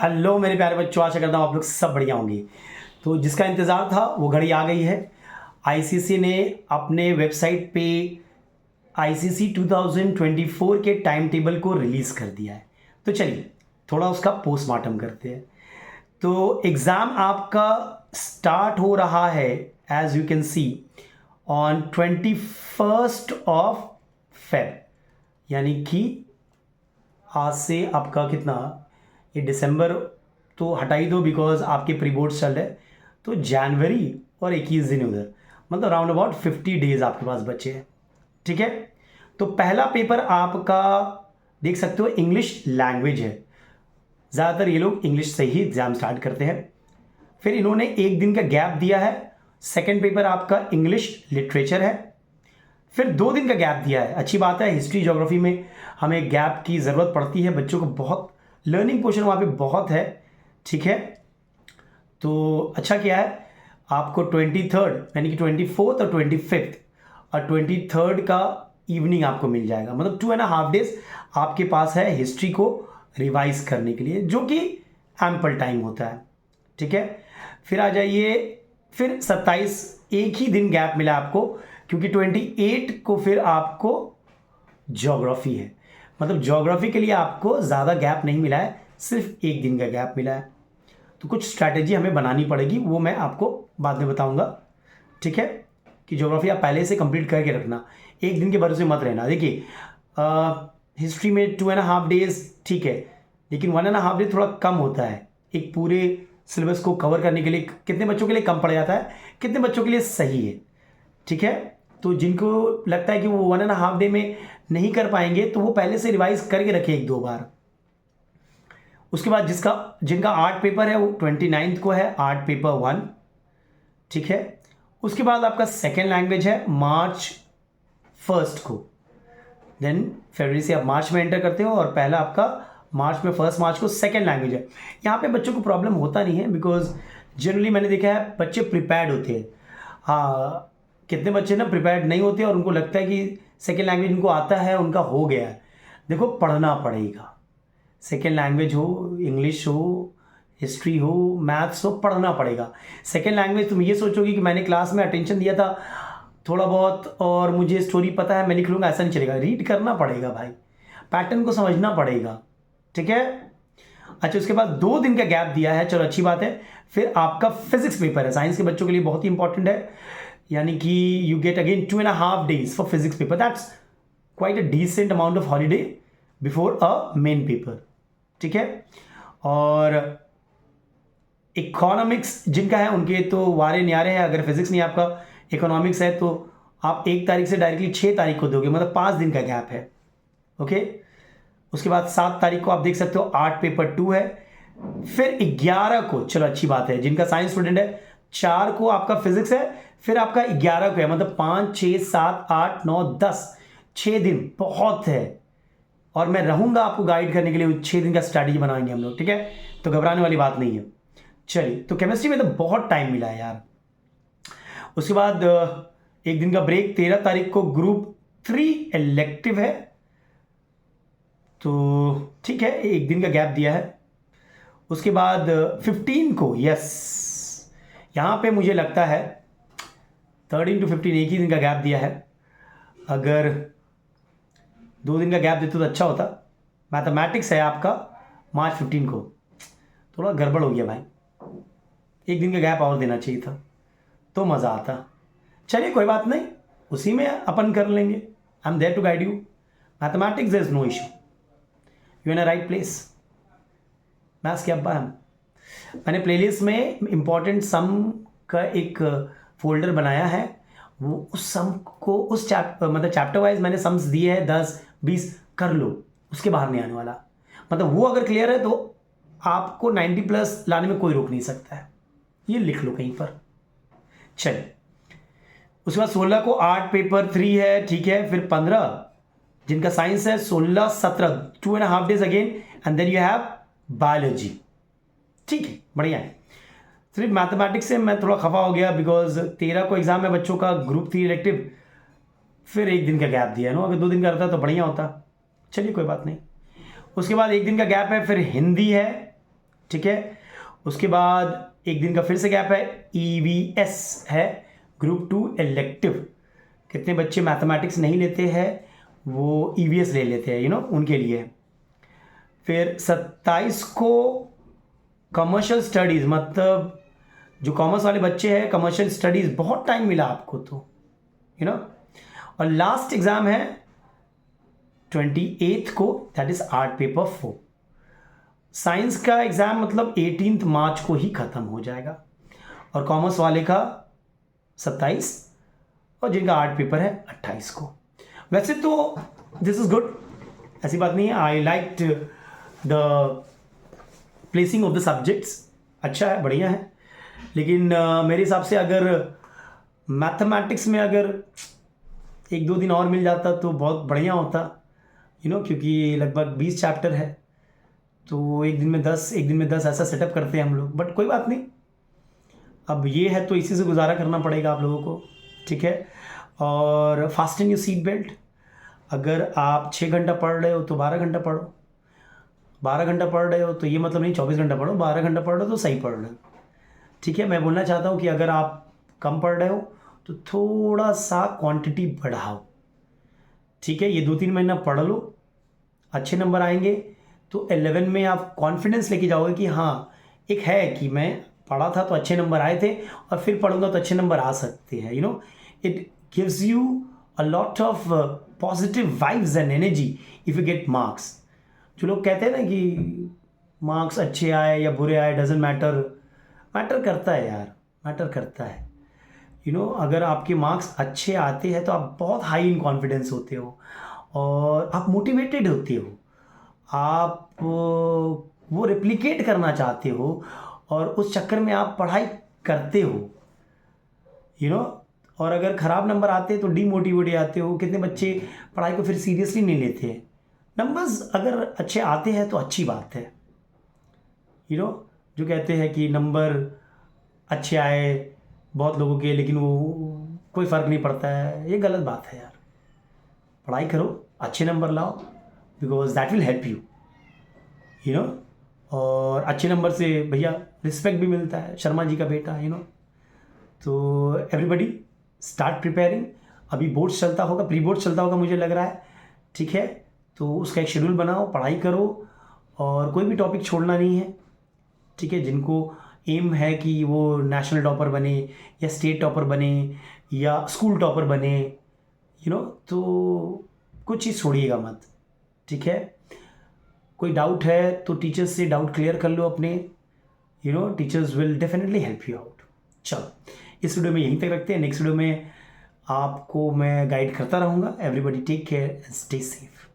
Hello मेरे प्यारे बच्चों, आशा करता हूँ आप लोग सब बढ़िया होंगे। तो जिसका इंतज़ार था वो घड़ी आ गई है। आईसीसी ने अपने वेबसाइट पे आईसीसी 2024 के टाइम टेबल को रिलीज़ कर दिया है। तो चलिए थोड़ा उसका पोस्टमार्टम करते हैं। तो एग्ज़ाम आपका स्टार्ट हो रहा है as you can see on 21 of Feb, यानी कि आज से आपका कितना, ये दिसंबर तो हटा ही दो बिकॉज आपके प्री बोर्ड्स चल रहे हैं। तो जनवरी और 21 दिन उधर, मतलब राउंड अबाउट 50 डेज आपके पास बचे हैं। ठीक है। तो पहला पेपर आपका देख सकते हो इंग्लिश लैंग्वेज है। ज़्यादातर ये लोग इंग्लिश से ही एग्जाम स्टार्ट करते हैं। फिर इन्होंने एक दिन का गैप दिया है। सेकेंड पेपर आपका इंग्लिश लिटरेचर है। फिर 2 दिन का गैप दिया है। अच्छी बात है, हिस्ट्री ज्योग्राफी में हमें गैप की ज़रूरत पड़ती है, बच्चों को बहुत लर्निंग पोर्शन वहाँ पे बहुत है। ठीक है। तो अच्छा क्या है, आपको 23 यानी कि 24 और 25 और 23 का इवनिंग आपको मिल जाएगा, मतलब 2.5 डेज आपके पास है हिस्ट्री को रिवाइज करने के लिए, जो कि एम्पल टाइम होता है। ठीक है। फिर आ जाइए, फिर 27 एक ही दिन गैप मिला आपको, क्योंकि 28 को फिर आपको ज्योग्राफी है। मतलब ज्योग्राफी के लिए आपको ज़्यादा गैप नहीं मिला है, सिर्फ एक दिन का गैप मिला है। तो कुछ स्ट्रैटेजी हमें बनानी पड़ेगी, वो मैं आपको बाद में बताऊंगा। ठीक है, कि ज्योग्राफी आप पहले से कंप्लीट करके रखना, एक दिन के भरोसे मत रहना। देखिए हिस्ट्री में 2.5 डेज ठीक है, लेकिन 1.5 डे थोड़ा कम होता है। एक पूरे सिलेबस को कवर करने के लिए कितने बच्चों के लिए कम पड़ जाता है, कितने बच्चों के लिए सही है। ठीक है। तो जिनको लगता है कि वो 1.5 डे में नहीं कर पाएंगे, तो वो पहले से रिवाइज करके रखे 1-2 बार। उसके बाद जिनका आर्ट पेपर है वो 29 को है, आर्ट पेपर 1। ठीक है। उसके बाद आपका सेकेंड लैंग्वेज है March 1 को। देन फरवरी से आप मार्च में एंटर करते हो, और पहला आपका मार्च में 1 मार्च को सेकेंड लैंग्वेज है। यहाँ पे बच्चों को प्रॉब्लम होता नहीं है, बिकॉज जनरली मैंने देखा है बच्चे प्रिपेयर्ड होते हैं। हाँ, कितने बच्चे ना प्रिपेयर्ड नहीं होते और उनको लगता है कि सेकेंड लैंग्वेज उनको आता है, उनका हो गया है। देखो, पढ़ना पड़ेगा। सेकेंड लैंग्वेज हो, इंग्लिश हो, हिस्ट्री हो, मैथ्स हो, पढ़ना पड़ेगा। सेकेंड लैंग्वेज तुम ये सोचोगे कि मैंने क्लास में अटेंशन दिया था थोड़ा बहुत और मुझे स्टोरी पता है मैं लिख लूँगा, ऐसा नहीं चलेगा। रीड करना पड़ेगा भाई, पैटर्न को समझना पड़ेगा। ठीक है। अच्छा, उसके बाद 2 दिन का गैप दिया है, चलो अच्छी बात है। फिर आपका फिजिक्स पेपर है, साइंस के बच्चों के लिए बहुत ही इंपॉर्टेंट है, यानी कि you get again 2.5 days for physics paper. That's quite a decent amount of holiday before a main paper. ठीक है। और इकोनॉमिक्स जिनका है उनके तो वारे न्यारे हैं। अगर फिजिक्स नहीं आपका इकोनॉमिक्स है तो आप 1 तारीख से डायरेक्टली 6 तारीख को दोगे, मतलब 5 दिन का गैप है। ओके। उसके बाद 7 तारीख को आप देख सकते हो आर्ट पेपर 2 है। फिर 11 को, चलो अच्छी बात है, जिनका साइंस स्टूडेंट है 4 को आपका फिजिक्स है। फिर आपका 11 को है, मतलब 5, 6, 7, 8, 9, 10, 6 दिन बहुत है। और मैं रहूंगा आपको गाइड करने के लिए, 6 दिन का स्ट्रैटेजी बनाएंगे हम लोग। ठीक है, तो घबराने वाली बात नहीं है। चलिए, तो केमिस्ट्री में तो बहुत टाइम मिला है यार। उसके बाद एक दिन का ब्रेक, 13 तारीख को ग्रुप 3 इलेक्टिव है, तो ठीक है, एक दिन का गैप दिया है। उसके बाद 15 को, यस, यहाँ पे मुझे लगता है 13 to 15 एक ही दिन का गैप दिया है। अगर 2 दिन का गैप देते तो अच्छा होता। मैथमेटिक्स है आपका मार्च 15 को, थोड़ा गड़बड़ हो गया भाई, एक दिन का गैप और देना चाहिए था तो मज़ा आता। चलिए कोई बात नहीं, उसी में अपन कर लेंगे। I am there to guide you. Mathematics there is no issue, you in a right place. Maths के अब्बा हम। मैंने प्लेलिस्ट में इम्पॉर्टेंट सम का एक फोल्डर बनाया है, वो उस सम को उस चैप्टर वाइज मैंने सम्स दिए हैं, 10-20 कर लो, उसके बाहर नहीं आने वाला। मतलब वो अगर क्लियर है तो आपको 90+ लाने में कोई रोक नहीं सकता है, ये लिख लो कहीं पर। चलिए, उसके बाद 16 को आर्ट पेपर 3 है। ठीक है। फिर 15 जिनका साइंस है, 16, 17 2.5 days again, and then you have biology. ठीक है, बढ़िया है। सिर्फ मैथमेटिक्स से मैं थोड़ा खफा हो गया बिकॉज 13 को एग्जाम है बच्चों का, ग्रुप 3 इलेक्टिव, फिर एक दिन का गैप दिया है ना। अगर 2 दिन का रहता तो बढ़िया होता। चलिए कोई बात नहीं। उसके बाद एक दिन का गैप है, फिर हिंदी है। ठीक है। उसके बाद एक दिन का फिर से गैप है, EVS है, ग्रुप 2 इलेक्टिव। कितने बच्चे मैथमेटिक्स नहीं लेते हैं वो EVS ले लेते हैं, उनके लिए। फिर 27 को कमर्शियल स्टडीज़, मतलब जो कॉमर्स वाले बच्चे हैं, कमर्शियल स्टडीज़ बहुत टाइम मिला आपको तो, और लास्ट एग्ज़ाम है 28 को, that is art paper 4। Science का एग्ज़ाम मतलब 18 मार्च को ही ख़त्म हो जाएगा, और कॉमर्स वाले का 27, और जिनका आर्ट पेपर है 28 को। वैसे तो दिस इज़ गुड, ऐसी बात नहीं है। I like the placing of the subjects, अच्छा है, बढ़िया है। लेकिन मेरे हिसाब से अगर मैथमेटिक्स में अगर 1-2 दिन और मिल जाता तो बहुत बढ़िया होता, क्योंकि लगभग 20 चैप्टर है, तो एक दिन में 10 ऐसा सेटअप करते हैं हम लोग। बट कोई बात नहीं, अब ये है तो इसी से गुजारा करना पड़ेगा आप लोगों को, ठीक है। और फास्टन योर सीट बेल्ट। अगर आप 6 घंटा पढ़ रहे हो तो 12 घंटा पढ़ो, 12 घंटा पढ़ रहे हो तो ये मतलब नहीं 24 घंटा पढ़ो, 12 घंटा पढ़ रहे हो तो सही पढ़ रहे हो, ठीक है। मैं बोलना चाहता हूँ कि अगर आप कम पढ़ रहे हो तो थोड़ा सा क्वांटिटी बढ़ाओ, ठीक है। ये 2-3 महीना पढ़ लो, अच्छे नंबर आएंगे तो 11 में आप कॉन्फिडेंस लेके जाओगे कि हाँ, एक है कि मैं पढ़ा था तो अच्छे नंबर आए थे, और फिर पढ़ूंगा तो अच्छे नंबर आ सकते हैं, it gives you a lot of positive vibes and energy if you get marks. जो लोग कहते हैं ना कि मार्क्स अच्छे आए या बुरे आए डजेंट मैटर, मैटर करता है यार, मैटर करता है। अगर आपके मार्क्स अच्छे आते हैं तो आप बहुत हाई इन कॉन्फिडेंस होते हो, और आप मोटिवेटेड होते हो, आप वो रेप्लिकेट करना चाहते हो, और उस चक्कर में आप पढ़ाई करते हो, और अगर ख़राब नंबर आते हैं तो डीमोटिवेट आते हो। कितने बच्चे पढ़ाई को फिर सीरियसली नहीं लेते हैं। नंबर्स अगर अच्छे आते हैं तो अच्छी बात है, जो कहते हैं कि नंबर अच्छे आए बहुत लोगों के लेकिन वो कोई फ़र्क नहीं पड़ता है, ये गलत बात है यार। पढ़ाई करो, अच्छे नंबर लाओ, because that will help you, और अच्छे नंबर से भैया रिस्पेक्ट भी मिलता है, शर्मा जी का बेटा, तो एवरीबडी स्टार्ट प्रिपेयरिंग। अभी बोर्ड्स चलता होगा, प्री बोर्ड्स चलता होगा मुझे लग रहा है, ठीक है। तो उसका एक शेड्यूल बनाओ, पढ़ाई करो, और कोई भी टॉपिक छोड़ना नहीं है, ठीक है। जिनको एम है कि वो नेशनल टॉपर बने या स्टेट टॉपर बने या स्कूल टॉपर बने, तो कुछ चीज़ छोड़िएगा मत, ठीक है। कोई डाउट है तो टीचर्स से डाउट क्लियर कर लो अपने, teachers will definitely help you out. चलो, इस वीडियो में यहीं तक रखते हैं, नेक्स्ट वीडियो में आपको मैं गाइड करता रहूँगा। Everybody take care and stay safe.